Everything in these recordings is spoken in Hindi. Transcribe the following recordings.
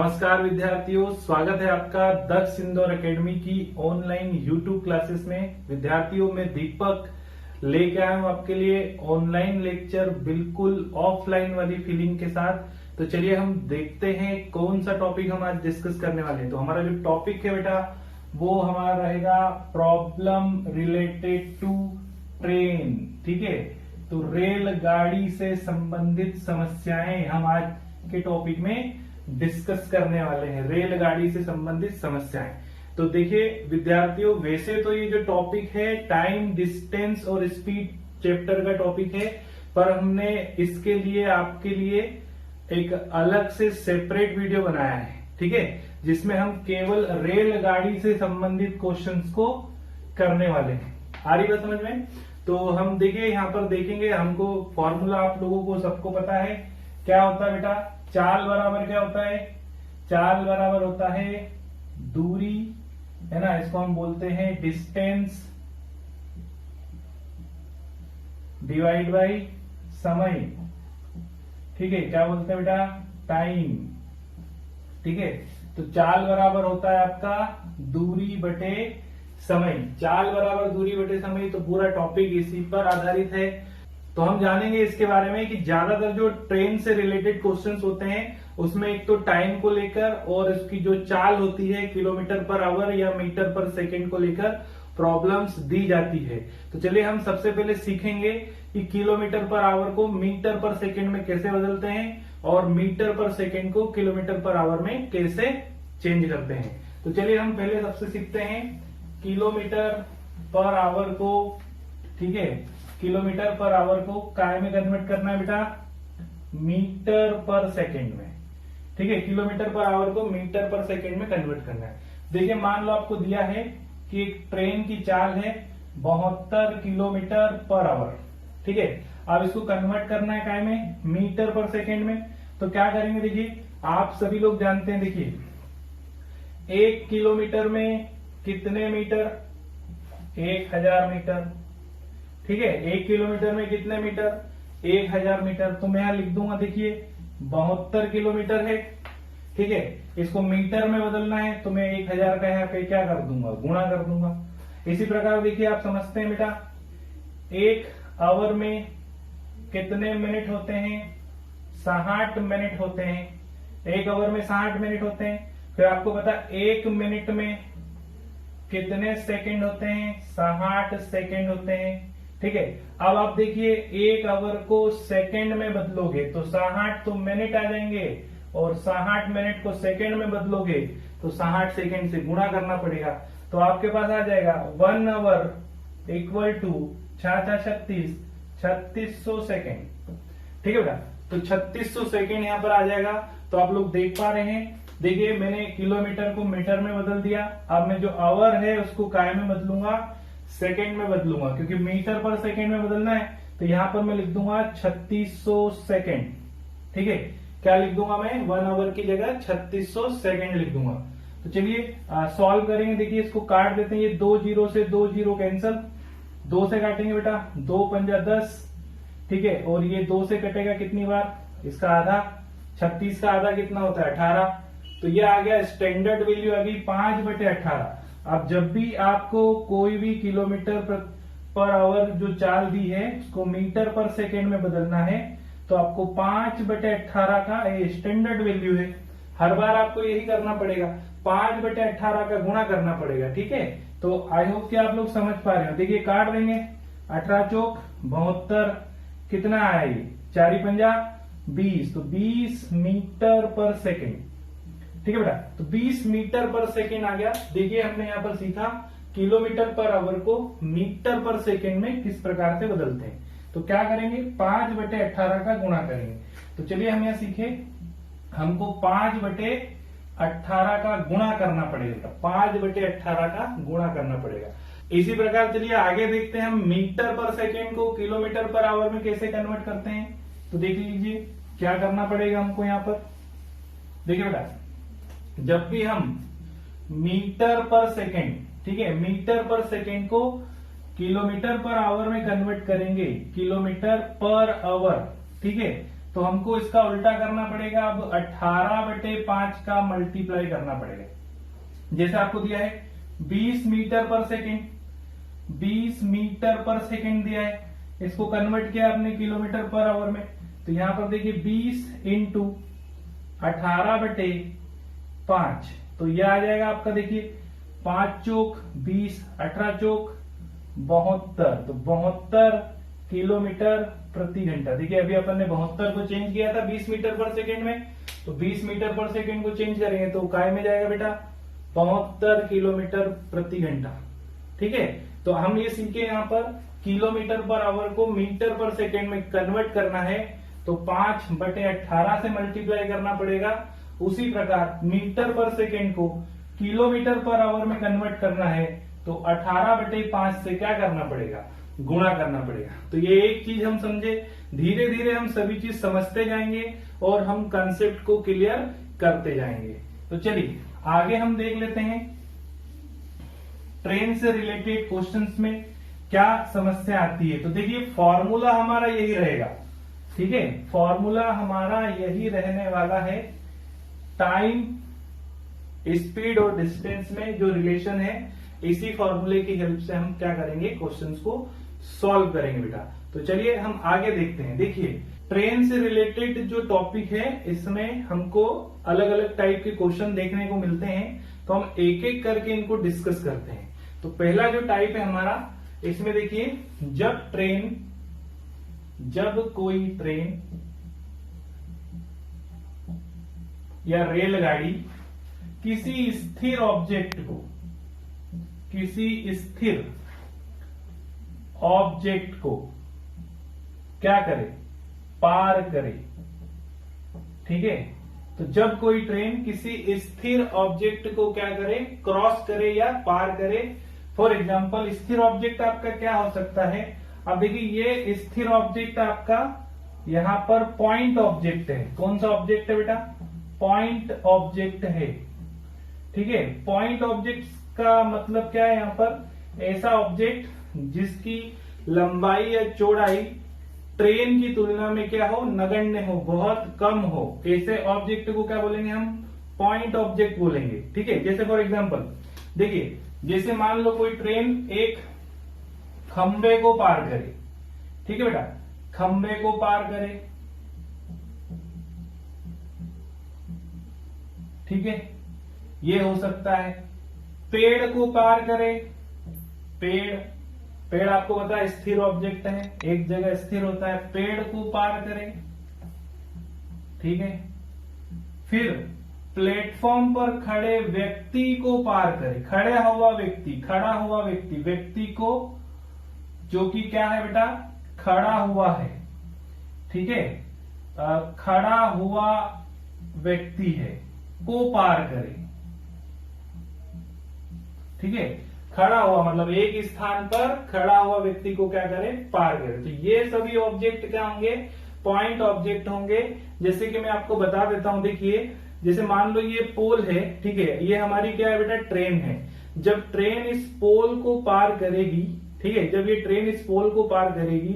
नमस्कार विद्यार्थियों, स्वागत है आपका दक्ष इंदौर एकेडमी की ऑनलाइन यूट्यूब क्लासेस में। विद्यार्थियों, मैं दीपक लेके आया हूं आपके लिए ऑनलाइन लेक्चर बिल्कुल ऑफलाइन वाली फीलिंग के साथ। तो चलिए हम देखते हैं कौन सा टॉपिक हम आज डिस्कस करने वाले हैं। तो हमारा जो टॉपिक है बेटा वो हमारा रहेगा प्रॉब्लम रिलेटेड टू ट्रेन। ठीक है, तो रेलगाड़ी से संबंधित समस्याएं हम आज के टॉपिक में डिस्कस करने वाले हैं। रेलगाड़ी से संबंधित समस्याएं। तो देखिए विद्यार्थियों, वैसे तो ये जो टॉपिक है टाइम, डिस्टेंस और स्पीड चैप्टर का टॉपिक है, पर हमने इसके लिए आपके लिए एक अलग से सेपरेट वीडियो बनाया है। ठीक है, जिसमें हम केवल रेलगाड़ी से संबंधित क्वेश्चंस को करने वाले हैं। आ रही बात समझ में? तो हम देखिए यहाँ पर देखेंगे, हमको फॉर्मूला आप लोगों को सबको पता है क्या होता है बेटा। चाल बराबर क्या होता है? चाल बराबर होता है दूरी, है ना, इसको हम बोलते हैं डिस्टेंस डिवाइड बाई समय। ठीक है, क्या बोलते हैं बेटा? टाइम। ठीक है, तो चाल बराबर होता है आपका दूरी बटे समय। चाल बराबर दूरी बटे समय, तो पूरा टॉपिक इसी पर आधारित है। तो हम जानेंगे इसके बारे में कि ज्यादातर जो ट्रेन से रिलेटेड क्वेश्चंस होते हैं उसमें एक तो टाइम को लेकर और इसकी जो चाल होती है किलोमीटर पर आवर या मीटर पर सेकंड को लेकर प्रॉब्लम्स दी जाती है। तो चलिए हम सबसे पहले सीखेंगे कि किलोमीटर पर आवर को मीटर पर सेकंड में कैसे बदलते हैं और मीटर पर सेकंड को किलोमीटर पर आवर में कैसे चेंज करते हैं। तो चलिए हम पहले सबसे सीखते हैं किलोमीटर पर आवर को। ठीक है, किलोमीटर पर आवर को काय में कन्वर्ट करना है बेटा? मीटर पर सेकंड में। ठीक है, किलोमीटर पर आवर को मीटर पर सेकंड में कन्वर्ट करना है। देखिए मान लो आपको दिया है कि एक ट्रेन की चाल है 72 किलोमीटर पर आवर। ठीक है, अब इसको कन्वर्ट करना है काय में? मीटर पर सेकंड में। तो क्या करेंगे, देखिए आप सभी लोग जानते हैं, देखिए 1 किलोमीटर में कितने मीटर? 1000 मीटर। ठीक है, 1 किलोमीटर में कितने मीटर? 1000 मीटर। तो मैं यहां लिख दूंगा, देखिए 72 किलोमीटर है। ठीक है, इसको मीटर में बदलना है तो मैं 1000 का यहाँ पे क्या कर दूंगा? गुणा कर दूंगा। इसी प्रकार देखिए आप समझते हैं बेटा, 1 आवर में कितने मिनट होते हैं? 60 मिनट होते हैं। 1 आवर में 60 मिनट होते हैं। फिर आपको पता 1 मिनट में कितने सेकंड होते हैं? 60 सेकंड होते हैं। ठीक है, अब आप देखिए 1 आवर को सेकंड में बदलोगे तो 60 तो मिनट आ जाएंगे और 60 मिनट को सेकंड में बदलोगे तो 60 सेकंड से गुणा करना पड़ेगा। तो आपके पास आ जाएगा 1 आवर इक्वल टू 3600 सेकेंड। ठीक है बेटा, तो 3600 सेकेंड यहाँ पर आ जाएगा। तो आप लोग देख पा रहे हैं, देखिए मैंने किलोमीटर को मीटर में बदल दिया। अब मैं जो आवर है उसको काय में बदलूंगा? सेकंड में बदलूंगा, क्योंकि मीटर पर सेकंड में बदलना है। तो यहां पर मैं लिख दूंगा 3600 सेकंड। ठीक है, क्या लिख दूंगा मैं? 1 आवर की जगह 3600 सेकंड लिख दूंगा। तो चलिए सॉल्व करेंगे। देखिए इसको काट देते हैं, ये 2 जीरो से 2 जीरो कैंसल, 2 से काटेंगे बेटा, 2 पंजा 10। ठीक है, और ये 2 से कटेगा कितनी बार? इसका आधा। 36 का आधा कितना होता है? 18। तो ये आ गया स्टैंडर्ड वैल्यू आ गई 5/18। अब जब भी आपको कोई भी किलोमीटर पर आवर जो चाल दी है उसको मीटर पर सेकंड में बदलना है तो आपको 5/18 का ये स्टैंडर्ड वैल्यू है। हर बार आपको यही करना पड़ेगा, 5/18 का गुणा करना पड़ेगा। ठीक है, तो आई होप कि आप लोग समझ पा रहे हो। देखिए काट देंगे, 18 चौक 72, कितना आया ये? 4 पंजा 20, तो 20 मीटर पर सेकेंड। ठीक है बेटा, तो 20 मीटर पर सेकेंड आ गया। देखिए हमने यहाँ पर सीखा किलोमीटर पर आवर को मीटर पर सेकेंड में किस प्रकार से बदलते हैं। तो क्या करेंगे? 5/18 का गुणा करेंगे। तो चलिए हम यहाँ सीखे, हमको 5/18 का गुणा करना पड़ेगा। 5/18 का गुणा करना पड़ेगा। इसी प्रकार चलिए आगे देखते हैं, हम मीटर पर सेकेंड को किलोमीटर पर आवर में कैसे कन्वर्ट करते हैं। तो देख लीजिए क्या करना पड़ेगा हमको यहाँ पर। देखिए बेटा, जब भी हम मीटर पर सेकेंड, ठीक है, मीटर पर सेकेंड को किलोमीटर पर आवर में कन्वर्ट करेंगे, किलोमीटर पर आवर। ठीक है, तो हमको इसका उल्टा करना पड़ेगा। अब 18/5 का मल्टीप्लाई करना पड़ेगा। जैसे आपको दिया है 20 मीटर पर सेकेंड, 20 मीटर पर सेकेंड दिया है, इसको कन्वर्ट किया आपने किलोमीटर पर आवर में। तो यहां पर देखिए 20 इंटू 18/5, तो यह आ जाएगा आपका, देखिए 5 चौक 20, 18 चौक 72, तो 72 किलोमीटर प्रति घंटा। देखिए अभी अपन ने 72 को चेंज किया था 20 मीटर पर सेकेंड में, तो 20 मीटर पर सेकेंड को चेंज करेंगे तो काय में जाएगा बेटा, 72 किलोमीटर प्रति घंटा। ठीक है, तो हम ये सीखे यहाँ पर किलोमीटर पर आवर को मीटर पर सेकेंड में कन्वर्ट करना है तो 5/18 से मल्टीप्लाई करना पड़ेगा। उसी प्रकार मीटर पर सेकेंड को किलोमीटर पर आवर में कन्वर्ट करना है तो 18/5 से क्या करना पड़ेगा, गुणा करना पड़ेगा। तो ये एक चीज हम समझे, धीरे धीरे हम सभी चीज समझते जाएंगे और हम कंसेप्ट को क्लियर करते जाएंगे। तो चलिए आगे हम देख लेते हैं ट्रेन से रिलेटेड क्वेश्चंस में क्या समस्या आती है। तो देखिए फॉर्मूला हमारा यही रहेगा, ठीक है, फॉर्मूला हमारा यही रहने वाला है। टाइम, स्पीड और डिस्टेंस में जो रिलेशन है, इसी फॉर्मूले की हेल्प से हम क्या करेंगे, क्वेश्चंस को सॉल्व करेंगे बेटा। तो चलिए हम आगे देखते हैं। देखिए ट्रेन से रिलेटेड जो टॉपिक है इसमें हमको अलग अलग टाइप के क्वेश्चन देखने को मिलते हैं, तो हम एक एक करके इनको डिस्कस करते हैं। तो पहला जो टाइप है हमारा, इसमें देखिए जब कोई ट्रेन या रेलगाड़ी किसी स्थिर ऑब्जेक्ट को क्या करे, पार करे। ठीक है, तो जब कोई ट्रेन किसी स्थिर ऑब्जेक्ट को क्या करे, क्रॉस करे या पार करे। फॉर एग्जाम्पल स्थिर ऑब्जेक्ट आपका क्या हो सकता है, अब देखिए ये स्थिर ऑब्जेक्ट आपका यहां पर पॉइंट ऑब्जेक्ट है। कौन सा ऑब्जेक्ट है बेटा, पॉइंट ऑब्जेक्ट है। ठीक है, पॉइंट ऑब्जेक्ट का मतलब क्या है, यहां पर ऐसा ऑब्जेक्ट जिसकी लंबाई या चौड़ाई ट्रेन की तुलना में क्या हो, नगण्य हो, बहुत कम हो, ऐसे ऑब्जेक्ट को क्या बोलेंगे हम, पॉइंट ऑब्जेक्ट बोलेंगे। ठीक है, जैसे फॉर एग्जांपल देखिए, जैसे मान लो कोई ट्रेन एक खंबे को पार करे। ठीक है बेटा, खंबे को पार करे, ठीक है, ये हो सकता है। पेड़ को पार करे, पेड़ आपको पता है स्थिर ऑब्जेक्ट है, एक जगह स्थिर होता है, पेड़ को पार करे। ठीक है, फिर प्लेटफॉर्म पर खड़े व्यक्ति को पार करे, खड़ा हुआ व्यक्ति को, जो कि क्या है बेटा, खड़ा हुआ है। ठीक है, खड़ा हुआ व्यक्ति है को पार करे। ठीक है, खड़ा हुआ मतलब एक स्थान पर खड़ा हुआ व्यक्ति को क्या करे, पार करे। तो ये सभी ऑब्जेक्ट क्या होंगे, पॉइंट ऑब्जेक्ट होंगे। जैसे कि मैं आपको बता देता हूं, देखिए जैसे मान लो ये पोल है, ठीक है, ये हमारी क्या है बेटा, ट्रेन है। जब ट्रेन इस पोल को पार करेगी, ठीक है, जब ये ट्रेन इस पोल को पार करेगी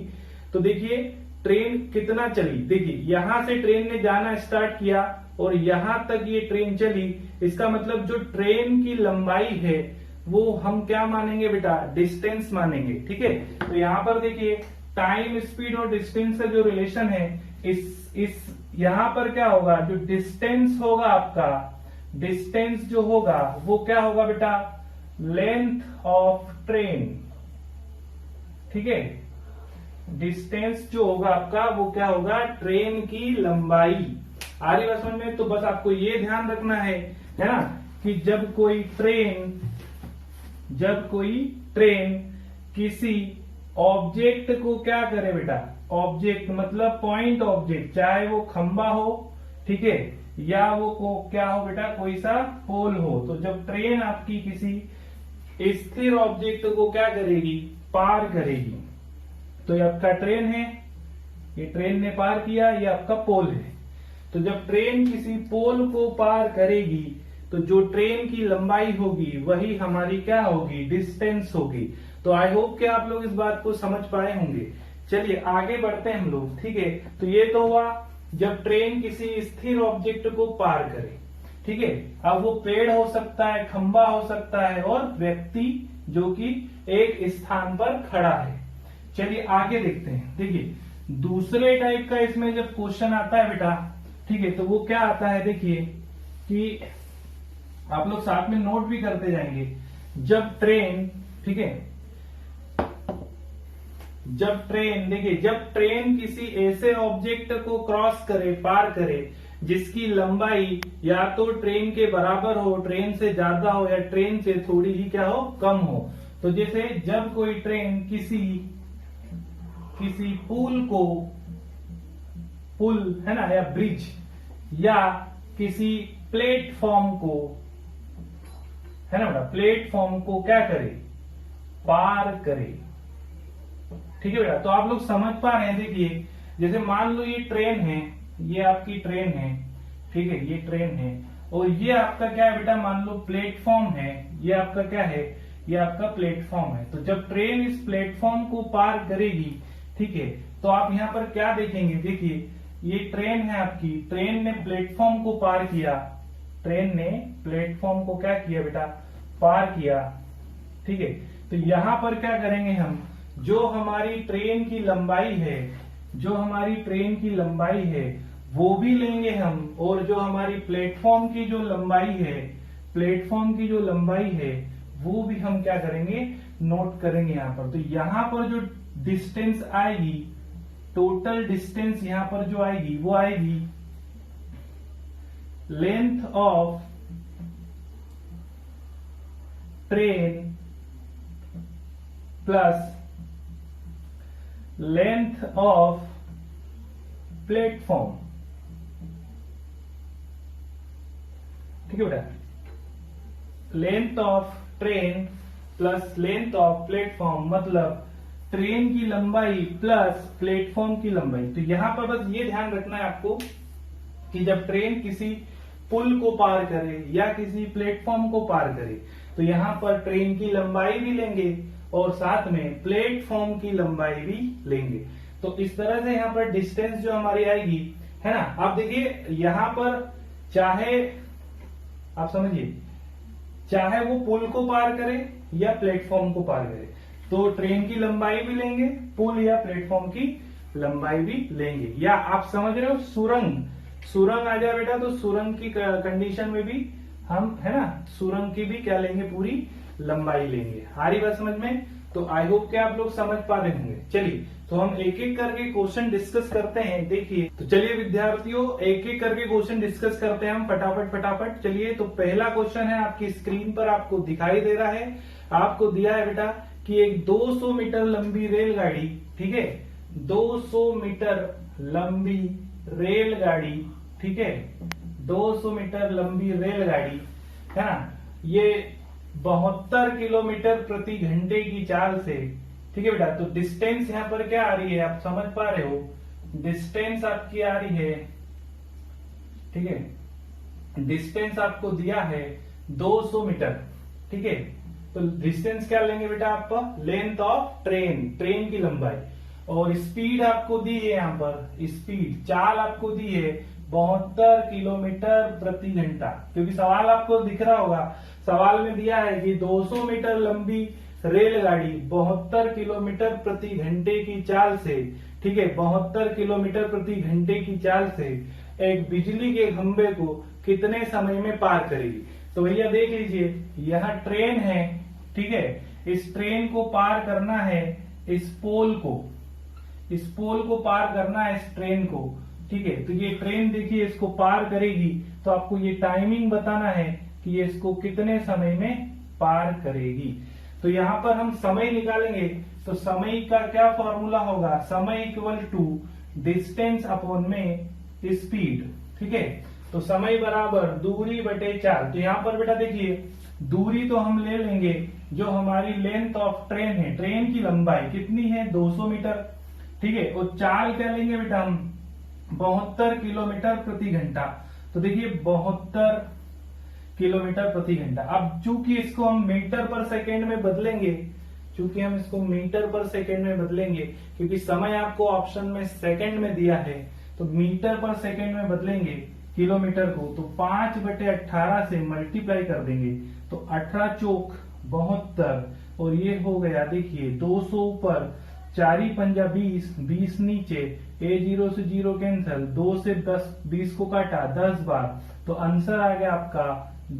तो देखिए ट्रेन कितना चली, देखिए यहां से ट्रेन ने जाना स्टार्ट किया और यहां तक ये ट्रेन चली। इसका मतलब जो ट्रेन की लंबाई है वो हम क्या मानेंगे बेटा, डिस्टेंस मानेंगे। ठीक है, तो यहां पर देखिए टाइम, स्पीड और डिस्टेंस का जो रिलेशन है, इस यहां पर क्या होगा, जो डिस्टेंस होगा आपका, डिस्टेंस जो होगा वो क्या होगा बेटा, लेंथ ऑफ ट्रेन। ठीक है, डिस्टेंस जो होगा आपका वो क्या होगा, ट्रेन की लंबाई। आ रही बात समझ में। तो बस आपको ये ध्यान रखना है ना, कि जब कोई ट्रेन किसी ऑब्जेक्ट को क्या करे बेटा, ऑब्जेक्ट मतलब पॉइंट ऑब्जेक्ट, चाहे वो खंबा हो, ठीक है, या वो क्या हो बेटा, कोई सा पोल हो। तो जब ट्रेन आपकी किसी स्थिर ऑब्जेक्ट को क्या करेगी, पार करेगी, तो ये आपका ट्रेन है, ये ट्रेन ने पार किया, ये आपका पोल है। तो जब ट्रेन किसी पोल को पार करेगी तो जो ट्रेन की लंबाई होगी वही हमारी क्या होगी, डिस्टेंस होगी। तो आई होप कि आप लोग इस बात को समझ पाए होंगे। चलिए आगे बढ़ते हैं हम लोग। ठीक है, तो ये तो हुआ जब ट्रेन किसी स्थिर ऑब्जेक्ट को पार करे। ठीक है, अब वो पेड़ हो सकता है, खंबा हो सकता है और व्यक्ति जो कि एक स्थान पर खड़ा है। चलिए आगे देखते हैं। देखिए दूसरे टाइप का इसमें जब क्वेश्चन आता है बेटा, ठीक है, तो वो क्या आता है, देखिए कि आप लोग साथ में नोट भी करते जाएंगे। जब ट्रेन, ठीक है, जब ट्रेन किसी ऐसे ऑब्जेक्ट को क्रॉस करे, पार करे, जिसकी लंबाई या तो ट्रेन के बराबर हो, ट्रेन से ज्यादा हो, या ट्रेन से थोड़ी ही क्या हो, कम हो। तो जैसे जब कोई ट्रेन किसी पुल है ना, या ब्रिज, या किसी प्लेटफॉर्म को, है ना बेटा, प्लेटफॉर्म को क्या करे, पार करे। ठीक है बेटा, तो आप लोग समझ पा रहे हैं। देखिए जैसे मान लो ये ट्रेन है, ये आपकी ट्रेन है, ठीक है, ये ट्रेन है, और ये आपका क्या है बेटा, मान लो प्लेटफॉर्म है, ये आपका क्या है, ये आपका प्लेटफॉर्म है। तो जब ट्रेन इस प्लेटफॉर्म को पार करेगी, ठीक है, तो आप यहाँ पर क्या देखेंगे, देखिए ये ट्रेन है आपकी, ट्रेन ने प्लेटफॉर्म को पार किया, ट्रेन ने प्लेटफॉर्म को क्या किया बेटा, पार किया। ठीक है, तो यहां पर क्या करेंगे हम, जो हमारी ट्रेन की लंबाई है, जो हमारी ट्रेन की लंबाई है वो भी लेंगे हम, और जो हमारी प्लेटफॉर्म की जो लंबाई है, प्लेटफॉर्म की जो लंबाई है वो भी हम क्या करेंगे, नोट करेंगे यहां पर। तो यहां पर जो डिस्टेंस आएगी, टोटल डिस्टेंस यहां पर जो आएगी वो आएगी length of train plus length of platform. ठीक है बेटा, length of train plus length of platform, मतलब ट्रेन की लंबाई प्लस प्लेटफॉर्म की लंबाई। तो यहां पर बस ये ध्यान रखना है आपको कि जब ट्रेन किसी पुल को पार करे या किसी प्लेटफॉर्म को पार करे, तो यहां पर ट्रेन की लंबाई भी लेंगे और साथ में प्लेटफॉर्म की लंबाई भी लेंगे। तो इस तरह से यहाँ पर डिस्टेंस जो हमारी आएगी, है ना। आप देखिए यहाँ पर चाहे आप समझिए, चाहे वो पुल को पार करे या प्लेटफॉर्म को पार करे, तो ट्रेन की लंबाई भी लेंगे, पुल या प्लेटफॉर्म की लंबाई भी लेंगे। या आप समझ रहे हो, सुरंग आ जाए बेटा, तो सुरंग की कंडीशन में भी हम, है ना, सुरंग की भी क्या लेंगे, पूरी लंबाई लेंगे। आ रही बात समझ में? तो आई होप कि आप लोग समझ पा रहे होंगे। चलिए तो हम एक एक करके क्वेश्चन डिस्कस करते हैं। देखिए तो चलिए विद्यार्थियों, एक एक करके क्वेश्चन डिस्कस करते हैं हम फटाफट। चलिए तो पहला क्वेश्चन है, आपकी स्क्रीन पर आपको दिखाई दे रहा है। आपको दिया है बेटा कि एक 200 मीटर लंबी रेलगाड़ी, ठीक है, 200 मीटर लंबी रेलगाड़ी, ठीक है, 200 मीटर लंबी रेलगाड़ी, है ना, ये 72 किलोमीटर प्रति घंटे की चाल से, ठीक है बेटा। तो डिस्टेंस यहाँ पर क्या आ रही है, आप समझ पा रहे हो, डिस्टेंस आपकी आ रही है, ठीक है, डिस्टेंस आपको दिया है 200 मीटर, ठीक है। तो डिस्टेंस क्या लेंगे बेटा, आपका लेंथ ऑफ ट्रेन, ट्रेन की लंबाई, और स्पीड आपको दी है, यहाँ पर स्पीड चाल आपको दी है 72 किलोमीटर प्रति घंटा। क्योंकि सवाल आपको दिख रहा होगा, सवाल में दिया है कि 200 मीटर लंबी रेलगाड़ी 72 किलोमीटर प्रति घंटे की चाल से, ठीक है, 72 किलोमीटर प्रति घंटे की चाल से एक बिजली के खंभे को कितने समय में पार करेगी। तो भैया देख लीजिए, यह ट्रेन है, ठीक है, इस ट्रेन को पार करना है, इस पोल को पार करना है, इस ट्रेन को, ठीक है। तो ये ट्रेन देखिए इसको पार करेगी, तो आपको ये टाइमिंग बताना है कि ये इसको कितने समय में पार करेगी। तो यहां पर हम समय निकालेंगे, तो समय का क्या फॉर्मूला होगा, समय इक्वल टू डिस्टेंस अपॉन में स्पीड, ठीक है। तो समय बराबर दूरी बटे चाल। तो यहां पर बेटा देखिए, दूरी तो हम ले लेंगे जो हमारी लेंथ ऑफ ट्रेन है, ट्रेन की लंबाई कितनी है 200 मीटर, ठीक है, और चाल क्या लेंगे बेटा हम 72 किलोमीटर प्रति घंटा। तो देखिए 72 किलोमीटर प्रति घंटा। अब चूंकि इसको हम मीटर पर सेकेंड में बदलेंगे, क्योंकि समय आपको ऑप्शन में सेकेंड में दिया है, तो मीटर पर सेकेंड में बदलेंगे किलोमीटर को, तो 5/18 से मल्टीप्लाई कर देंगे तो 18 चौक 72, और ये हो गया देखिए 200 ऊपर, 4 पंजा 20, 20 नीचे, A0 से 0 कैंसल, 2 से 10 20 को काटा 10 बार, तो आंसर आ गया आपका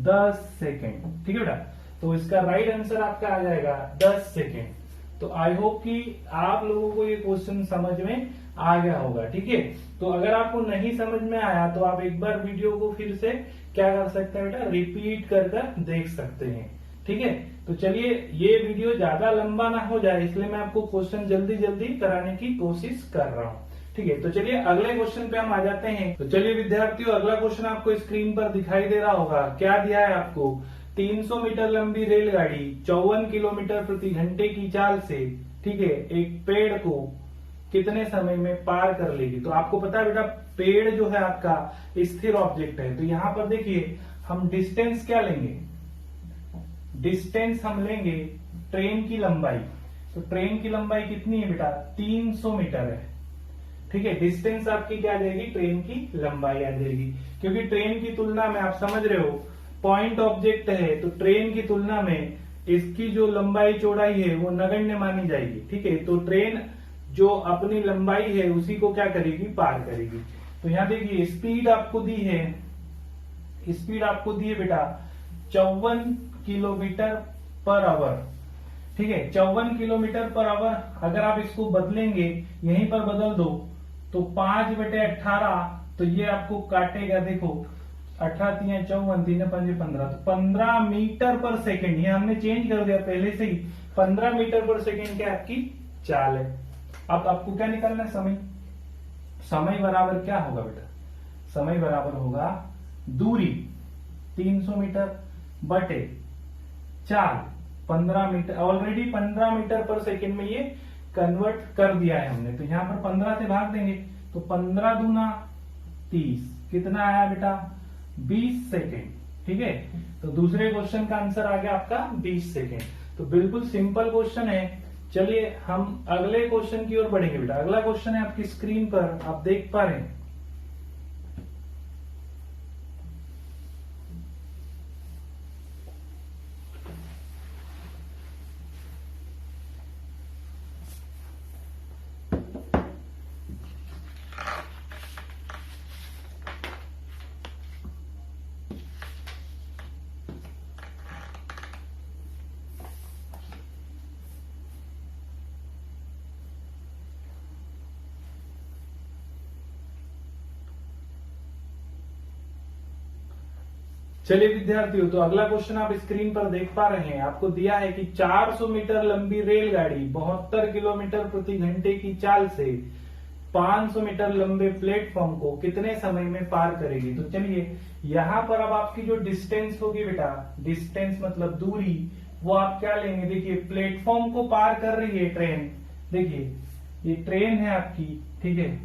10 सेकेंड। ठीक है बेटा, तो इसका राइट आंसर आपका आ जाएगा 10 सेकेंड। तो आई होप कि आप लोगों को ये क्वेश्चन समझ में आ गया होगा। ठीक है, तो अगर आपको नहीं समझ में आया तो आप एक बार वीडियो को फिर से क्या कर सकते हैं बेटा, रिपीट कर देख सकते हैं। ठीक है, तो चलिए ये वीडियो ज्यादा लंबा ना हो जाए इसलिए मैं आपको क्वेश्चन जल्दी जल्दी कराने की कोशिश कर रहा हूँ। ठीक है, तो चलिए अगले क्वेश्चन पे हम आ जाते हैं। तो चलिए विद्यार्थियों, अगला क्वेश्चन आपको स्क्रीन पर दिखाई दे रहा होगा। क्या दिया है आपको, 300 मीटर लंबी रेलगाड़ी 54 किलोमीटर प्रति घंटे की चाल से, ठीक है, एक पेड़ को कितने समय में पार कर लेगी। तो आपको पता है बेटा, पेड़ जो है आपका स्थिर ऑब्जेक्ट है। तो यहां पर देखिए हम डिस्टेंस क्या लेंगे, डिस्टेंस हम लेंगे ट्रेन की लंबाई। तो ट्रेन की लंबाई कितनी है बेटा, 300 मीटर है। ठीक है, डिस्टेंस आपकी क्या आ जाएगी, ट्रेन की लंबाई आ जाएगी, क्योंकि ट्रेन की तुलना में आप समझ रहे हो पॉइंट ऑब्जेक्ट है, तो ट्रेन की तुलना में इसकी जो लंबाई चौड़ाई है वो नगण्य मानी जाएगी। ठीक है, तो ट्रेन जो अपनी लंबाई है उसी को क्या करेगी, पार करेगी। तो यहां देखिए स्पीड आपको दी है, स्पीड आपको दी है बेटा 54 किलोमीटर पर आवर। ठीक है, 54 किलोमीटर पर आवर। अगर आप इसको बदलेंगे, यहीं पर बदल दो तो 5/18, तो ये आपको काटेगा, देखो 18 3 54 3 5 15, तो 15 मीटर पर सेकेंड। ये हमने चेंज कर दिया पहले से ही, 15 मीटर पर सेकेंड क्या आपकी चाल है। अब आपको क्या निकालना है, समय। समय बराबर क्या होगा बेटा, समय बराबर होगा दूरी 300 मीटर बटे चाल 15 मीटर। ऑलरेडी 15 मीटर पर सेकेंड में ये कन्वर्ट कर दिया है हमने, तो यहां पर 15 से भाग देंगे तो 15 दूना 30, कितना आया बेटा 20 सेकेंड। ठीक है, तो दूसरे क्वेश्चन का आंसर आ गया आपका 20 सेकेंड। तो बिल्कुल सिंपल क्वेश्चन है। चलिए हम अगले क्वेश्चन की ओर बढ़ेंगे बेटा। अगला क्वेश्चन है आपकी स्क्रीन पर, आप देख पा रहे हैं। चलिए विद्यार्थियों, तो अगला क्वेश्चन आप स्क्रीन पर देख पा रहे हैं। आपको दिया है कि 400 मीटर लंबी रेलगाड़ी 72 किलोमीटर प्रति घंटे की चाल से 500 मीटर लंबे प्लेटफॉर्म को कितने समय में पार करेगी। तो चलिए यहां पर अब आपकी जो डिस्टेंस होगी बेटा, डिस्टेंस मतलब दूरी, वो आप क्या लेंगे, देखिए प्लेटफॉर्म को पार कर रही है ट्रेन। देखिए ये ट्रेन है आपकी, ठीक है,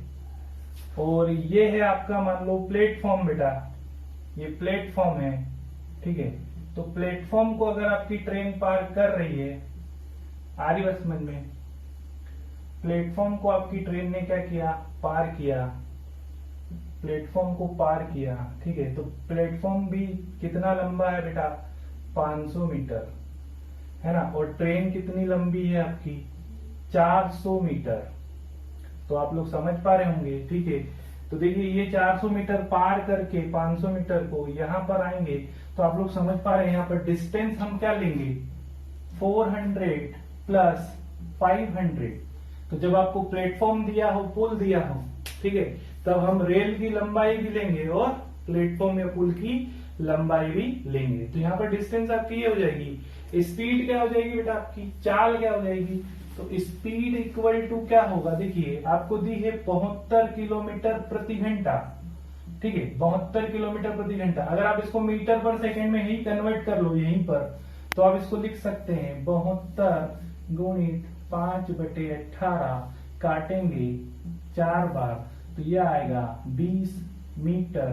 और ये है आपका मान लो प्लेटफॉर्म बेटा, ये प्लेटफॉर्म है। ठीक है, तो प्लेटफॉर्म को अगर आपकी ट्रेन पार कर रही है, आ रही बात समझ में, प्लेटफॉर्म को आपकी ट्रेन ने क्या किया, पार किया, प्लेटफॉर्म को पार किया। ठीक है, तो प्लेटफॉर्म भी कितना लंबा है बेटा, 500 मीटर है ना, और ट्रेन कितनी लंबी है आपकी 400 मीटर। तो आप लोग समझ पा रहे होंगे। ठीक है, तो देखिए ये 400 मीटर पार करके 500 मीटर को यहां पर आएंगे, तो आप लोग समझ पा रहे हैं यहाँ पर डिस्टेंस हम क्या लेंगे, 400 प्लस 500। तो जब आपको प्लेटफॉर्म दिया हो, पुल दिया हो, ठीक है, तब हम रेल की लंबाई भी लेंगे और प्लेटफॉर्म या पुल की लंबाई भी लेंगे। तो यहाँ पर डिस्टेंस आपकी ये हो जाएगी, स्पीड क्या हो जाएगी बेटा आपकी, चाल क्या हो जाएगी, तो स्पीड इक्वल टू क्या होगा, देखिए आपको दी है 72 किलोमीटर प्रति घंटा। ठीक है, 72 किलोमीटर प्रति घंटा। अगर आप इसको मीटर पर सेकेंड में ही कन्वर्ट कर लो यहीं पर, तो आप इसको लिख सकते हैं 72 गुणित 5/18, काटेंगे 4 बार, तो यह आएगा 20 मीटर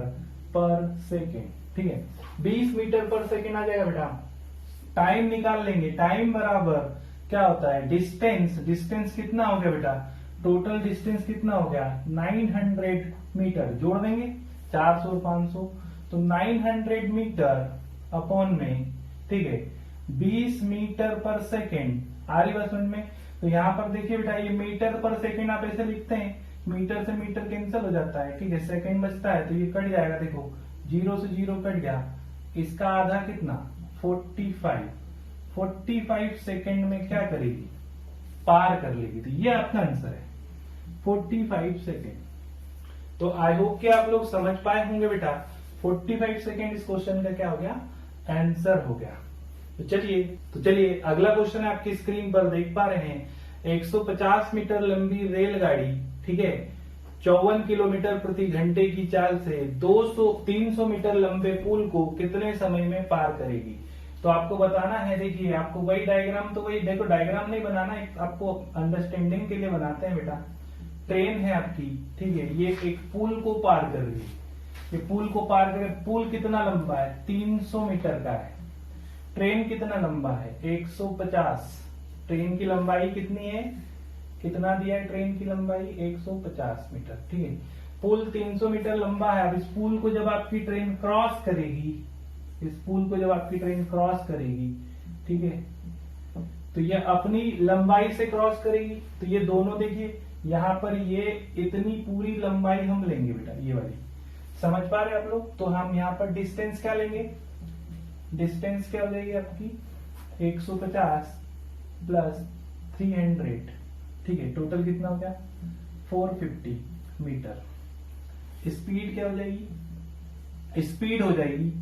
पर सेकेंड। ठीक है, 20 मीटर पर सेकेंड आ जाएगा बेटा। टाइम निकाल लेंगे, टाइम बराबर क्या होता है, डिस्टेंस। डिस्टेंस कितना हो गया बेटा, टोटल डिस्टेंस कितना हो गया 900 मीटर, जोड़ देंगे 400 और 500, तो 900 मीटर अपॉन में, ठीक है, 20 मीटर पर सेकेंड। आ रही बात समझ में? तो यहाँ पर देखिए बेटा, ये मीटर पर सेकेंड आप ऐसे लिखते हैं, मीटर से मीटर कैंसिल हो जाता है, ठीक है, सेकेंड बचता है, तो ये कट जाएगा, देखो 0 से 0 कट गया, इसका आधा कितना 45 सेकेंड में क्या करेगी, पार कर लेगी। तो ये आपका आंसर है 45 सेकेंड। तो आई होप कि आप लोग समझ पाए होंगे बेटा, 45 सेकेंड इस क्वेश्चन का क्या हो गया, आंसर हो गया। तो चलिए अगला क्वेश्चन है, आपकी स्क्रीन पर देख पा रहे हैं, 150 मीटर लंबी रेलगाड़ी, ठीक है, 54 किलोमीटर प्रति घंटे की चाल से 300 मीटर लंबे पुल को कितने समय में पार करेगी। तो आपको बताना है, देखिए आपको वही डायग्राम, तो वही देखो, डायग्राम नहीं बनाना, आपको अंडरस्टैंडिंग के लिए बनाते हैं बेटा। ट्रेन है आपकी, ठीक है, ये एक पुल को पार कर रही है, ये पुल को पार कर, पुल कितना लंबा है 300 मीटर का है, ट्रेन कितना लंबा है 150, ट्रेन की लंबाई कितनी है, कितना दिया है ट्रेन की लंबाई 150 मीटर, ठीक है, पुल 300 मीटर लंबा है। अब इस पुल को जब आपकी ट्रेन क्रॉस करेगी, इस पुल को जब आपकी ट्रेन क्रॉस करेगी, ठीक है, तो ये अपनी लंबाई से क्रॉस करेगी, तो ये दोनों देखिए यहां पर ये इतनी पूरी लंबाई हम लेंगे बेटा, ये वाली, समझ पा रहे आप लोग। तो हम यहाँ पर डिस्टेंस क्या लेंगे, डिस्टेंस क्या हो जाएगी आपकी 150 प्लस 300, ठीक है, टोटल कितना हो गया 450 मीटर। स्पीड क्या हो जाएगी, स्पीड हो जाएगी,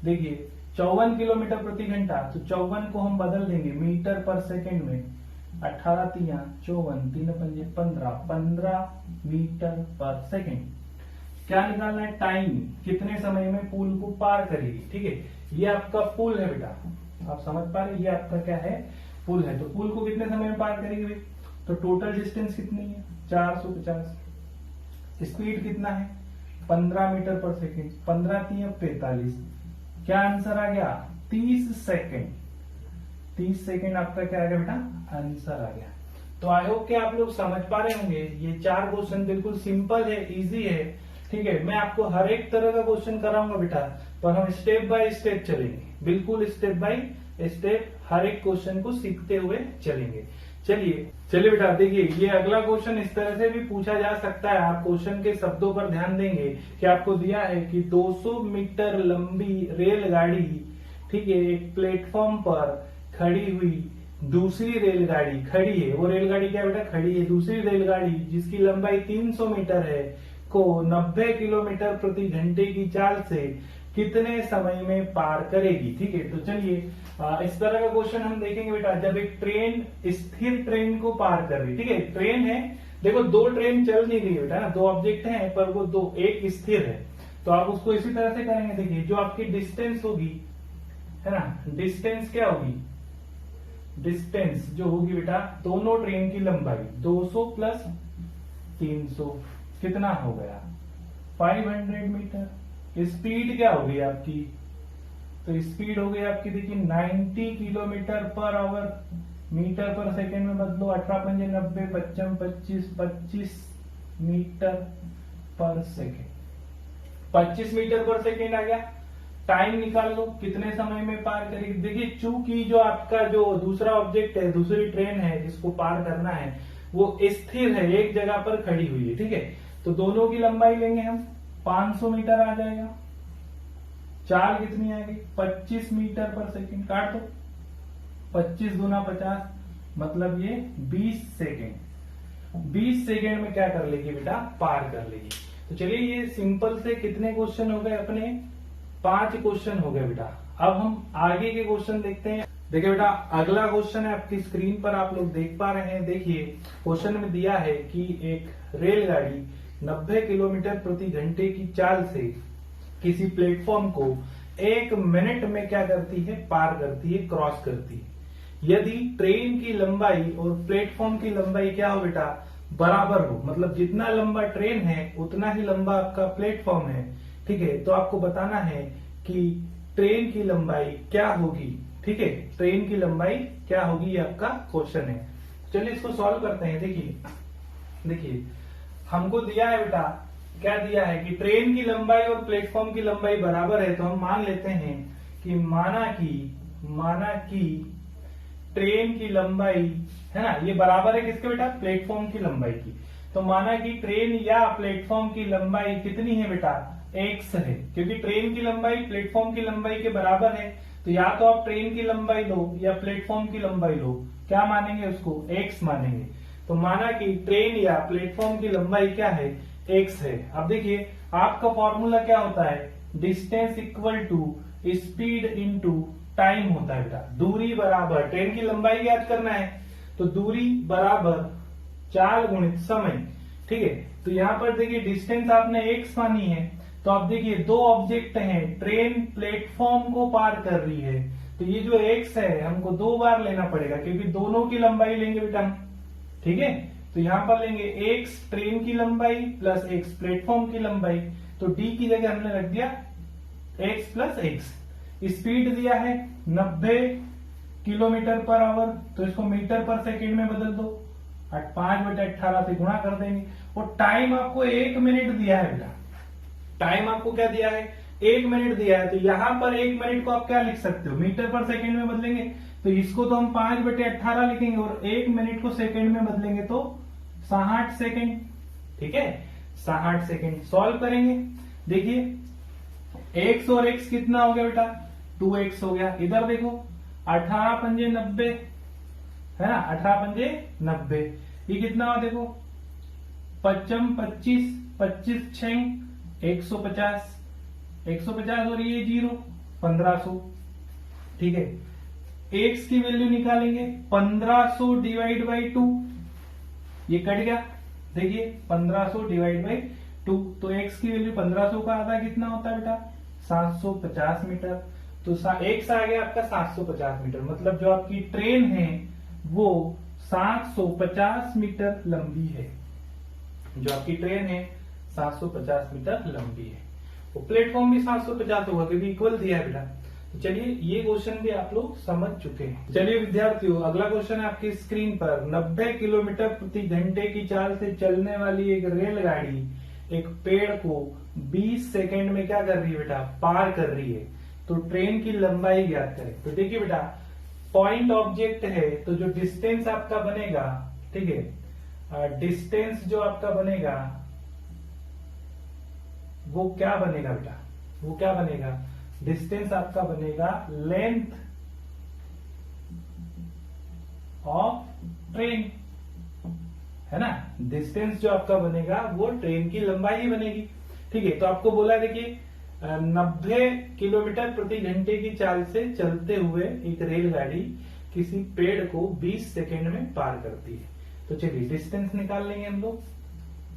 देखिए 54 किलोमीटर प्रति घंटा, तो 54 को हम बदल देंगे मीटर पर सेकेंड में, 18 3 54 3 5 15 मीटर पर सेकेंड। क्या निकालना है, टाइम, कितने समय में पुल को पार करेगी, ठीक है, ये आपका पुल है बेटा, आप समझ पा रहे, ये आपका क्या है, पुल है। तो पुल को कितने समय में पार करेगी भाई, तो टोटल डिस्टेंस कितनी है 450, स्पीड कितना है 15 मीटर पर सेकेंड, 15 3 45, क्या आंसर आ गया 30 सेकेंड, 30 सेकेंड आपका क्या आ गया बेटा, आंसर आ गया। तो आई होप कि आप लोग समझ पा रहे होंगे, ये 4 क्वेश्चन बिल्कुल सिंपल है, इजी है, ठीक है। मैं आपको हर एक तरह का क्वेश्चन कराऊंगा बेटा, पर हम स्टेप बाय स्टेप चलेंगे, बिल्कुल स्टेप बाय स्टेप हर एक क्वेश्चन को सीखते हुए चलेंगे। चलिए बेटा, देखिए ये अगला क्वेश्चन इस तरह से भी पूछा जा सकता है, आप क्वेश्चन के शब्दों पर ध्यान देंगे कि आपको दिया है कि 200 मीटर लंबी रेलगाड़ी, ठीक है, एक प्लेटफॉर्म पर खड़ी हुई दूसरी रेलगाड़ी खड़ी है, वो रेलगाड़ी क्या बेटा खड़ी है, दूसरी रेलगाड़ी जिसकी लंबाई 300 मीटर है को 90 किलोमीटर प्रति घंटे की चाल से कितने समय में पार करेगी, ठीक है। तो चलिए इस तरह का क्वेश्चन हम देखेंगे बेटा, जब एक ट्रेन स्थिर ट्रेन को पार कर रही, ठीक है, ट्रेन है, देखो 2 ट्रेन चल नहीं रही बेटा ना, 2 ऑब्जेक्ट हैं पर वो 2, एक स्थिर है, तो आप उसको इसी तरह से करेंगे। देखिए जो आपकी डिस्टेंस होगी, है ना, डिस्टेंस क्या होगी, डिस्टेंस जो होगी बेटा, दोनों ट्रेन की लंबाई 200 प्लस 300 कितना हो गया 500 मीटर। स्पीड क्या होगी आपकी, तो स्पीड हो गई आपकी, देखिए 90 किलोमीटर पर आवर, मीटर पर सेकेंड में बदलो, 18 5 90 25 25 मीटर पर सेकेंड, 25 मीटर पर सेकेंड आ गया। टाइम निकाल लो, कितने समय में पार करेगी। देखिए चूंकि जो आपका जो दूसरा ऑब्जेक्ट है, दूसरी ट्रेन है जिसको पार करना है, वो स्थिर है, एक जगह पर खड़ी हुई है, ठीक है, तो दोनों की लंबाई लेंगे हम, 500 मीटर आ जाएगा, चाल कितनी आएगी 25 मीटर पर सेकेंड, काट दो, 25 दूना 50, मतलब ये 20 सेकेंड, 20 सेकेंड में क्या कर लेगी बेटा, पार कर लेगी। तो चलिए ये सिंपल से कितने क्वेश्चन हो गए अपने, 5 क्वेश्चन हो गए बेटा। अब हम आगे के क्वेश्चन देखते हैं। देखिए बेटा अगला क्वेश्चन है, आपकी स्क्रीन पर आप लोग देख पा रहे हैं। देखिए क्वेश्चन में दिया है कि एक रेलगाड़ी 90 किलोमीटर प्रति घंटे की चाल से किसी प्लेटफॉर्म को 1 मिनट में क्या करती है, पार करती है, क्रॉस करती है। यदि ट्रेन की लंबाई और प्लेटफॉर्म की लंबाई क्या हो बेटा, बराबर हो, मतलब जितना लंबा ट्रेन है उतना ही लंबा आपका प्लेटफॉर्म है, ठीक है, तो आपको बताना है कि ट्रेन की लंबाई क्या होगी, ठीक है, ट्रेन की लंबाई क्या होगी, ये आपका क्वेश्चन है। चलिए इसको सॉल्व करते हैं। देखिए देखिए हमको दिया है बेटा, क्या दिया है कि ट्रेन की लंबाई और प्लेटफॉर्म की लंबाई बराबर है, तो हम मान लेते हैं कि माना कि ट्रेन की लंबाई है ना, ये बराबर है किसके बेटा, प्लेटफॉर्म की लंबाई की। तो माना कि ट्रेन या प्लेटफॉर्म की लंबाई कितनी है बेटा, x है, क्योंकि ट्रेन की लंबाई प्लेटफॉर्म की लंबाई के बराबर है। तो या तो आप ट्रेन की लंबाई लो या प्लेटफॉर्म की लंबाई लो, क्या मानेंगे उसको, x मानेंगे। तो माना कि ट्रेन या प्लेटफॉर्म की लंबाई क्या है, x है। अब देखिए आपका फॉर्मूला क्या होता है, distance equal to speed into time होता है बेटा। दूरी बराबर, ट्रेन की लंबाई याद करना है तो दूरी बराबर चाल गुणित समय, ठीक है। तो यहाँ पर देखिए डिस्टेंस आपने x मानी है, तो आप देखिए दो ऑब्जेक्ट हैं, ट्रेन प्लेटफॉर्म को पार कर रही है, तो ये जो x है हमको दो बार लेना पड़ेगा, क्योंकि दोनों की लंबाई लेंगे बेटा हम, ठीक है। तो यहां पर लेंगे x ट्रेन की लंबाई प्लस x प्लेटफॉर्म की लंबाई, तो d की जगह हमने रख दिया x प्लस x। स्पीड दिया है 90 किलोमीटर पर आवर, तो इसको मीटर पर सेकेंड में बदल दो, 5/18 से गुणा कर देंगे। और टाइम आपको 1 मिनट दिया है बेटा, टाइम आपको क्या दिया है, 1 मिनट दिया है। तो यहां पर 1 मिनट को आप क्या लिख सकते हो, मीटर पर सेकेंड में बदलेंगे, तो इसको तो हम 5/18 लिखेंगे, और 1 मिनट को सेकेंड में बदलेंगे तो 60 सेकेंड, ठीक है, 60 सेकेंड। सॉल्व करेंगे, देखिए x और x कितना हो गया बेटा, 2x हो गया। इधर देखो 18 पंजे 90 है ना, 18 पंजे 90, ये कितना हुआ देखो, 55 25 25 6 150 150 और ये 0 1500, ठीक है। x की वैल्यू निकालेंगे 1500 डिवाइड बाई 2, ये कट गया, देखिए 1500 डिवाइड बाई 2, तो x की वैल्यू 1500 का आधा कितना होता है बेटा, 750 मीटर। तो x आ गया आपका 750 मीटर, मतलब जो आपकी ट्रेन है वो 750 मीटर लंबी है, जो आपकी ट्रेन है 750 मीटर लंबी है। वो प्लेटफॉर्म भी 750 होगा क्योंकि इक्वल दिया है बेटा। तो चलिए ये क्वेश्चन भी आप लोग समझ चुके हैं। चलिए विद्यार्थियों, अगला क्वेश्चन है आपकी स्क्रीन पर। 90 किलोमीटर प्रति घंटे की चाल से चलने वाली एक रेलगाड़ी एक पेड़ को 20 सेकेंड में क्या कर रही है बेटा, पार कर रही है। तो ट्रेन की लंबाई ज्ञात करें। तो देखिए बेटा, पॉइंट ऑब्जेक्ट है, तो जो डिस्टेंस आपका बनेगा, ठीक है, डिस्टेंस जो आपका बनेगा वो क्या बनेगा बेटा, वो क्या बनेगा, डिस्टेंस आपका बनेगा लेंथ ऑफ ट्रेन, है ना। डिस्टेंस जो आपका बनेगा वो ट्रेन की लंबाई ही बनेगी, ठीक है। तो आपको बोला है देखिए 90 किलोमीटर प्रति घंटे की चाल से चलते हुए एक रेलगाड़ी किसी पेड़ को 20 सेकेंड में पार करती है। तो चलिए डिस्टेंस निकाल लेंगे हम लोग।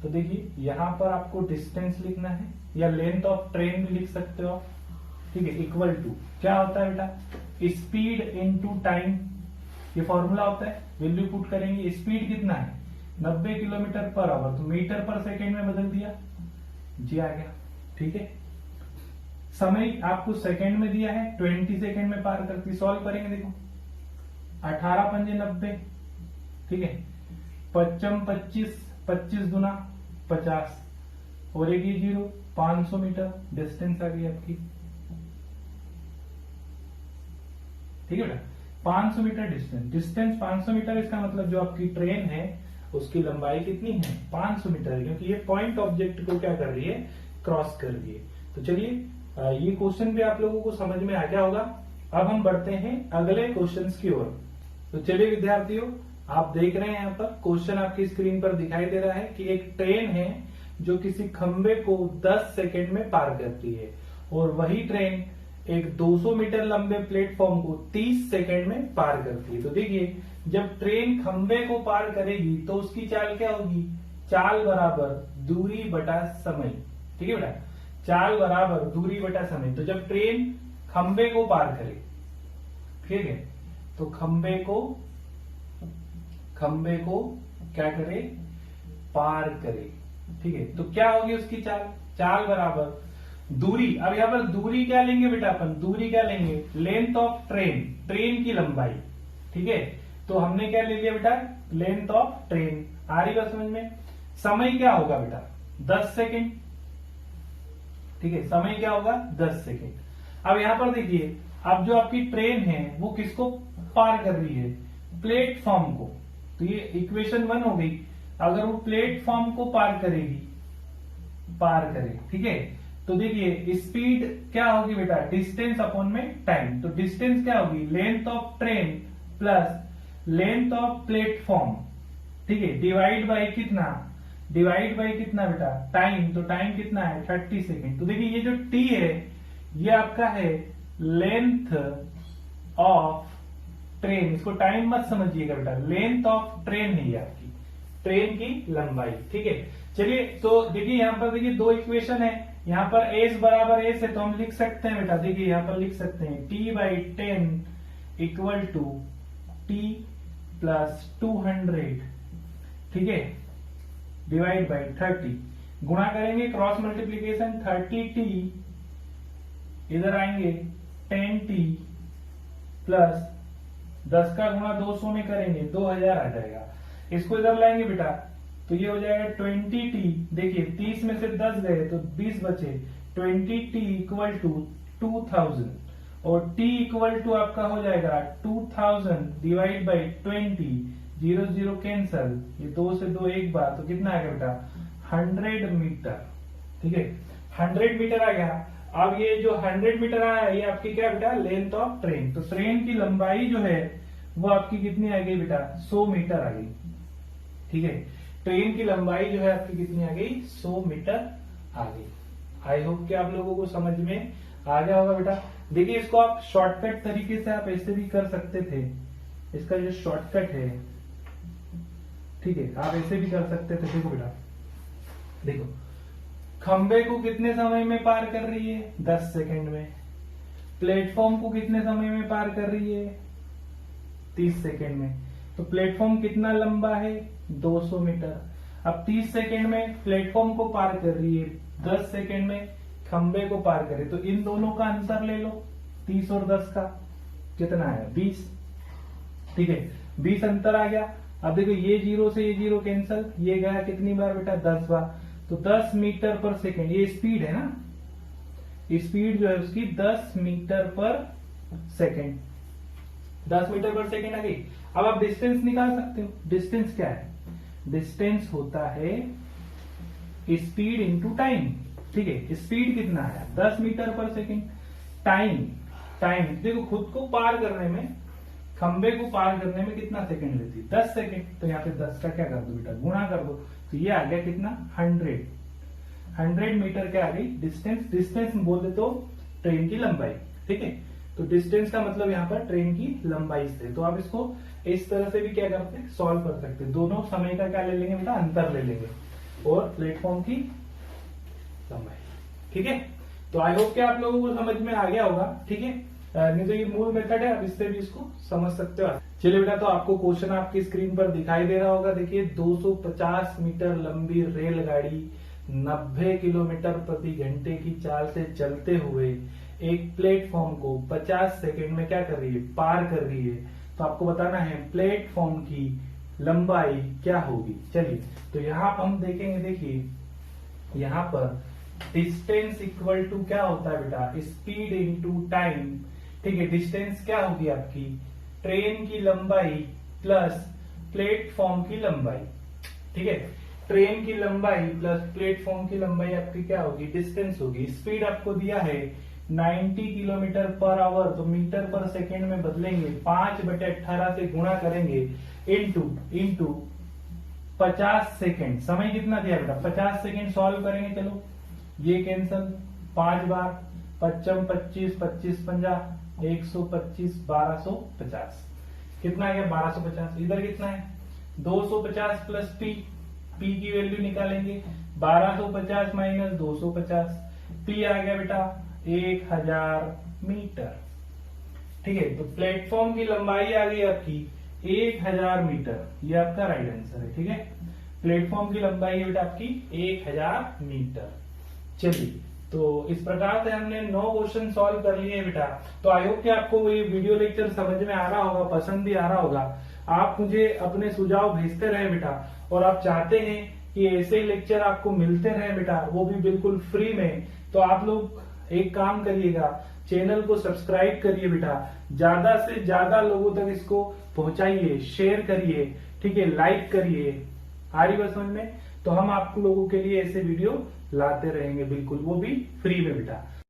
तो देखिए यहां पर आपको डिस्टेंस लिखना है, या लेंथ ऑफ ट्रेन भी लिख सकते हो आप, ठीक है, इक्वल टू क्या होता है बेटा, स्पीड इनटू टाइम, ये फॉर्मूला होता है। वैल्यू पुट करेंगे, स्पीड कितना है 90 किलोमीटर पर आवर, तो मीटर पर सेकेंड में बदल दिया, जी आ गया, ठीक है। समय आपको सेकेंड में दिया है, 20 सेकेंड में पार करती। सॉल्व करेंगे, देखो 18 पंजे 90, ठीक है, 55 25 25 दुना 50, और एक 0 500 मीटर डिस्टेंस आ गई आपकी, ठीक है बेटा। 500 मीटर डिस्टेंस 500 मीटर, इसका मतलब जो आपकी ट्रेन है उसकी लंबाई कितनी है, 500 मीटर है, क्योंकि ये पॉइंट ऑब्जेक्ट को क्या कर रही है, क्रॉस कर रही है। तो चलिए ये क्वेश्चन भी आप लोगों को समझ में आ गया होगा। अब हम बढ़ते हैं अगले क्वेश्चन की ओर। तो चलिए विद्यार्थियों, आप देख रहे हैं यहाँ पर क्वेश्चन आपकी स्क्रीन पर दिखाई दे रहा है कि एक ट्रेन है जो किसी खंबे को 10 सेकेंड में पार करती है, और वही ट्रेन एक 200 मीटर लंबे प्लेटफॉर्म को 30 सेकेंड में पार करती है। तो देखिए जब ट्रेन खंबे को पार करेगी तो उसकी चाल क्या होगी, चाल बराबर दूरी बटा समय, ठीक है बेटा, चाल बराबर दूरी बटा समय। तो जब ट्रेन खंबे को पार करे, ठीक है, तो खंबे को क्या करे, पार करे, ठीक है। तो क्या होगी उसकी चाल, चाल बराबर दूरी। अब यहां पर दूरी क्या लेंगे बेटा, अपन दूरी क्या लेंगे, लेंथ ऑफ ट्रेन, ट्रेन की लंबाई, ठीक है। तो हमने क्या ले लिया बेटा, लेंथ ऑफ ट्रेन, आ रही बात समझ में। समय क्या होगा बेटा 10 सेकेंड। ठीक है, समय क्या होगा 10 सेकेंड। अब यहां पर देखिए, अब जो आपकी ट्रेन है वो किसको पार कर रही है, प्लेटफॉर्म को। तो ये इक्वेशन 1 हो गई। अगर वो प्लेटफॉर्म को पार करेगी, पार करे, ठीक है, तो देखिए स्पीड क्या होगी बेटा, डिस्टेंस अपॉन में टाइम। तो डिस्टेंस क्या होगी, length of train plus length of platform, ठीक है, डिवाइड बाय कितना, डिवाइड बाय कितना बेटा, टाइम। तो टाइम कितना है 30 सेकेंड। तो देखिए ये जो टी है ये आपका है लेंथ ऑफ ट्रेन। इसको टाइम मत समझिएगा बेटा, लेंथ ऑफ ट्रेन है ये आपकी, ट्रेन की लंबाई। ठीक है, चलिए तो देखिए यहां पर देखिए दो इक्वेशन है। यहां पर एस बराबर एस है तो हम लिख सकते हैं बेटा, देखिए यहां पर लिख सकते हैं T/10 equal to T plus 200, ठीक है, डिवाइड बाई 30। गुणा करेंगे, क्रॉस मल्टीप्लीकेशन, 30T इधर आएंगे 10T प्लस 10 का गुणा 200 में करेंगे 2000 आ जाएगा। इसको इधर लाएंगे बेटा तो ये हो जाएगा 20T। देखिए 30 में से 10 गए तो 20 बचे, 20T इक्वल टू 2000 और T इक्वल टू आपका हो जाएगा 2000 डिवाइड बाई 20, 0 0 कैंसल, ये 2 से 2 एक बार, तो कितना आएगा बेटा 100 मीटर। ठीक है, 100 मीटर आ गया। अब ये जो 100 मीटर आया ये आपकी क्या बेटा, लेंथ ऑफ ट्रेन। तो ट्रेन की लंबाई जो है वो आपकी कितनी आ गई बेटा, 100 मीटर आ गई। ठीक है, ट्रेन की लंबाई जो है आपकी कितनी आ गई, 100 मीटर आ गई। आई होप कि आप लोगों को समझ में आ गया होगा बेटा। देखिए इसको आप शॉर्टकट तरीके से आप ऐसे भी कर सकते थे, इसका जो शॉर्टकट है, ठीक है, आप ऐसे भी कर सकते थे। देखो बेटा, देखो खंबे को कितने समय में पार कर रही है, 10 सेकंड में। प्लेटफॉर्म को कितने समय में पार कर रही है, 30 सेकंड में। तो प्लेटफॉर्म कितना लंबा है, 200 मीटर। अब 30 सेकंड में प्लेटफॉर्म को पार कर रही है, 10 सेकंड में खंबे को पार करे। तो इन दोनों का अंतर ले लो, 30 और 10 का कितना है, 20। ठीक है, 20 अंतर आ गया। अब देखो ये 0 से ये 0 कैंसल, ये गया कितनी बार बेटा, 10 बार। तो 10 मीटर पर सेकेंड, ये स्पीड है ना, स्पीड जो है उसकी 10 मीटर पर सेकेंड, 10 मीटर पर सेकेंड आ गई। अब आप डिस्टेंस निकाल सकते हो। डिस्टेंस क्या है, डिस्टेंस होता है स्पीड इंटू टाइम। ठीक है, स्पीड कितना है 10 मीटर पर सेकेंड, टाइम, टाइम देखो खुद को पार करने में, खंबे को पार करने में कितना सेकंड लेती है, 10 सेकंड। तो यहाँ पे 10 का क्या कर दो बेटा, गुणा कर दो। तो ये आ गया कितना, 100 मीटर क्या आ गई डिस्टेंस। डिस्टेंस बोल दे तो ट्रेन की लंबाई। ठीक है, तो डिस्टेंस का मतलब यहाँ पर ट्रेन की लंबाई से। तो आप इसको इस तरह से भी क्या करते हैं, सॉल्व कर सकते हैं। दोनों समय का क्या ले लेंगे बेटा, अंतर ले लेंगे और प्लेटफॉर्म की लंबाई। ठीक है, तो आई होप कि आप लोगों को समझ में आ गया होगा। ठीक है, नहीं तो ये मूल मेथड है, अब इससे भी इसको समझ सकते हो। चलिए बेटा, तो आपको क्वेश्चन आपकी स्क्रीन पर दिखाई दे रहा होगा। देखिए 250 मीटर लंबी रेलगाड़ी 90 किलोमीटर प्रति घंटे की चाल से चलते हुए एक प्लेटफॉर्म को 50 सेकंड में क्या कर रही है, पार कर रही है। तो आपको बताना है प्लेटफॉर्म की लंबाई क्या होगी। चलिए तो यहाँ हम देखेंगे, देखिए यहाँ पर डिस्टेंस इक्वल टू क्या होता है बेटा, स्पीड इंटू टाइम। ठीक है, डिस्टेंस क्या होगी आपकी, ट्रेन की लंबाई प्लस प्लेटफॉर्म की लंबाई। ठीक है, ट्रेन की लंबाई प्लस प्लेटफॉर्म की लंबाई आपकी क्या होगी, डिस्टेंस होगी। स्पीड आपको दिया है 90 किलोमीटर पर आवर, तो मीटर पर सेकेंड में बदलेंगे, 5/18 से गुणा करेंगे इंटू 50 सेकेंड। समय कितना दिया बेटा, 50 सेकेंड। सॉल्व करेंगे, चलो ये कैंसल, 5 बार, 55 25 25 50 125 1250, कितना आ गया 1250। इधर कितना है 250 प्लस पी, पी की वैल्यू निकालेंगे, 1250 माइनस 250, पी आ गया बेटा 1000 मीटर। ठीक है, तो प्लेटफॉर्म की लंबाई आ गई आपकी 1000 मीटर, ये आपका राइट आंसर है। ठीक है, प्लेटफॉर्म की लंबाई है बेटा आपकी 1000 मीटर। चलिए, तो इस प्रकार से हमने 9 क्वेश्चन सॉल्व कर लिए हैं बेटा। तो आई होप कि आपको ये वीडियो लेक्चर समझ में आ रहा होगा, पसंद भी आ रहा होगा। आप मुझे अपने सुझाव भेजते रहे बेटा, और आप चाहते हैं कि ऐसे लेक्चर आपको मिलते रहे बेटा, वो भी बिल्कुल फ्री में, तो आप लोग एक काम करिएगा, चैनल को सब्सक्राइब करिए बेटा, ज्यादा से ज्यादा लोगों तक इसको पहुंचाइए, शेयर करिए, ठीक है, लाइक करिए। आ रही बात समझ में? तो हम आप लोगों के लिए ऐसे वीडियो लाते रहेंगे बिल्कुल, वो भी फ्री में बेटा।